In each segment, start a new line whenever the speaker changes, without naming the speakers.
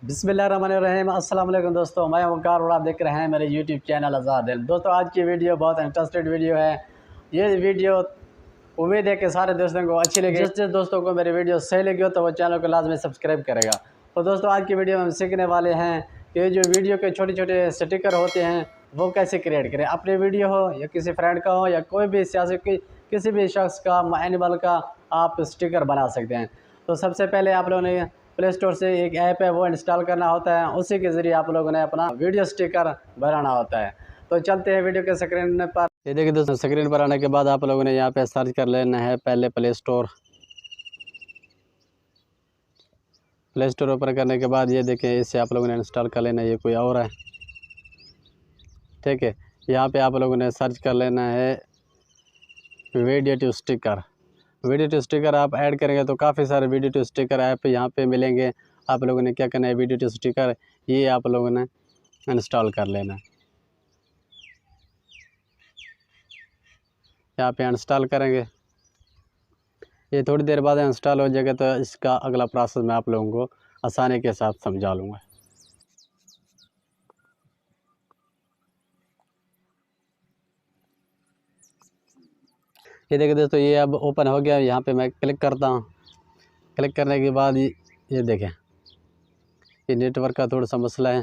बिस्मिल्लाहिर्रहमानिर्रहीम। अस्सलाम वालेकुम दोस्तों, मैं वकार और आप देख रहे हैं मेरे यूट्यूब चैनल आज़ाद दिल। दोस्तों आज की वीडियो बहुत इंटरेस्टेड वीडियो है। ये वीडियो उम्मीद है कि सारे दोस्तों को अच्छी लगे। जिस दोस्तों को मेरी वीडियो सही लगी हो तो वो चैनल को लाजमी सब्सक्राइब करेगा। तो दोस्तों आज की वीडियो में हम सीखने वाले हैं कि जो वीडियो के छोटे छोटे स्टिकर होते हैं वो कैसे क्रिएट करें। अपनी वीडियो हो या किसी फ्रेंड का हो या कोई भी सियासी किसी भी शख्स का एनिमल का आप स्टिकर बना सकते हैं। तो सबसे पहले आप लोगों ने प्ले स्टोर से एक ऐप है वो इंस्टॉल करना होता है, उसी के ज़रिए आप लोगों ने अपना वीडियो स्टिकर बनाना होता है। तो चलते हैं वीडियो के स्क्रीन पर। ये देखिए दोस्तों, स्क्रीन पर आने के बाद आप लोगों ने यहाँ पे सर्च कर लेना है पहले प्ले स्टोर ओपन करने के बाद ये देखिए इसे आप लोगों ने इंस्टॉल कर लेना है। ये कोई और है, ठीक है। यहाँ पे आप लोगों ने सर्च कर लेना है video to sticker. Video to sticker आप ऐड करेंगे तो काफ़ी सारे वीडियो टू स्टिकर ऐप यहाँ पे मिलेंगे। आप लोगों ने क्या करना है, वीडियो टू स्टिकर ये आप लोगों ने इंस्टॉल कर लेना है। यहाँ पे इंस्टॉल करेंगे, ये थोड़ी देर बाद इंस्टॉल हो जाएगा तो इसका अगला प्रोसेस मैं आप लोगों को आसानी के साथ समझा लूँगा। ये देखिए दोस्तों, ये अब ओपन हो गया। यहाँ पे मैं क्लिक करता हूँ। क्लिक करने के बाद ये देखें, ये नेटवर्क का थोड़ा सा मसला है।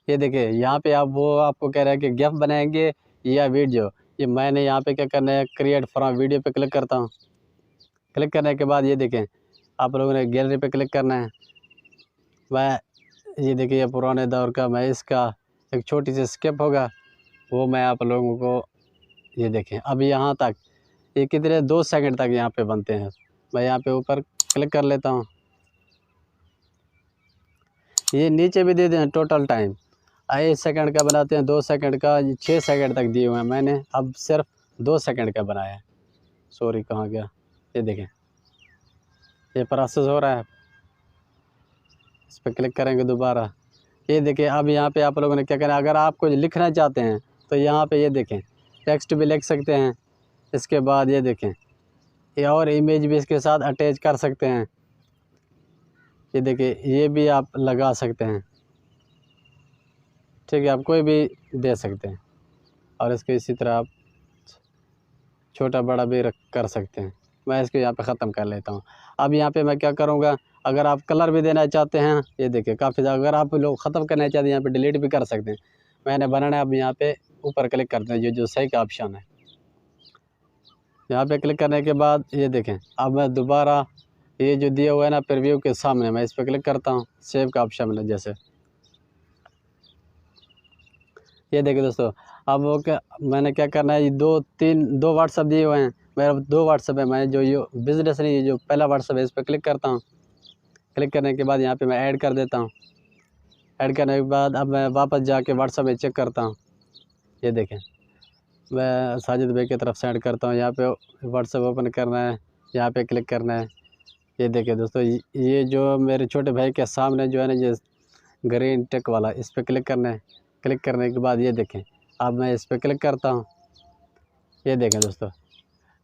ये देखिए यहाँ पे वो आपको कह रहा है कि गिफ बनाएंगे या वीडियो। ये मैंने यहाँ पे क्या करना है, क्रिएट फ्रॉम वीडियो पे क्लिक करता हूँ। क्लिक करने के बाद ये देखें आप लोगों ने गैलरी पे क्लिक करना है। मैं ये देखिए ये पुराने दौर का, मैं इसका एक छोटी सी स्किप होगा वो मैं आप लोगों को ये देखें। अब यहाँ तक ये कितने 2 सेकंड तक यहाँ पे बनते हैं। मैं यहाँ पे ऊपर क्लिक कर लेता हूँ। ये नीचे भी दे दें टोटल टाइम 1 सेकंड का बनाते हैं, 2 सेकंड का, 6 सेकंड तक दिए हुए हैं। मैंने अब सिर्फ 2 सेकंड का बनाया है। सॉरी कहाँ गया, ये देखें ये प्रोसेस हो रहा है। इस पर क्लिक करेंगे दोबारा। ये देखें अब यहाँ पे आप लोगों ने क्या करना है, अगर आप कुछ लिखना चाहते हैं तो यहाँ पे ये देखें टेक्स्ट भी लिख सकते हैं। इसके बाद ये देखें ये और इमेज भी इसके साथ अटैच कर सकते हैं। ये देखिए ये भी आप लगा सकते हैं, ठीक है। आप कोई भी दे सकते हैं और इसको इसी तरह आप छोटा बड़ा भी कर सकते हैं। मैं इसको यहाँ पे ख़त्म कर लेता हूँ। अब यहाँ पे मैं क्या करूँगा, अगर आप कलर भी देना चाहते हैं ये देखिए काफ़ी ज़्यादा, अगर आप लोग ख़त्म करना चाहते हैं यहाँ पे डिलीट भी कर सकते हैं। मैंने बनाना है, अब यहाँ पे ऊपर क्लिक करते हैं जो सही का ऑप्शन है। यहाँ पे क्लिक करने के बाद ये देखें अब मैं दोबारा ये जो दिया हुआ है ना प्रीव्यू के सामने, मैं इस पर क्लिक करता हूँ। सेव का ऑप्शन मिला जैसे, ये देखिए दोस्तों अब वो क्या मैंने क्या करना है, ये 2 व्हाट्सअप दिए हुए हैं। मेरा 2 व्हाट्सअप है। मैं जो ये बिज़नेस नहीं, ये जो पहला व्हाट्सअप है इस पर क्लिक करता हूँ। क्लिक करने के बाद यहाँ पे मैं ऐड कर देता हूँ। ऐड करने के बाद अब मैं वापस जाके व्हाट्सअप में चेक करता हूँ। ये देखें मैं साजिद भाई की तरफ सेंड करता हूँ। यहाँ पे व्हाट्सअप ओपन करना है, यहाँ पे क्लिक करना है। ये देखिए दोस्तों ये जो मेरे छोटे भाई के सामने जो है ना ये ग्रीन टिक वाला, इस पर क्लिक करना है। क्लिक करने के बाद ये देखें अब मैं इस पर क्लिक करता हूँ। ये देखें दोस्तों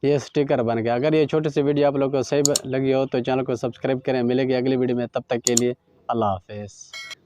ये स्टिकर बन गया। अगर ये छोटी सी वीडियो आप लोगों को सही लगी हो तो चैनल को सब्सक्राइब करें। मिलेगी अगली वीडियो में, तब तक के लिए अल्लाह हाफिज़।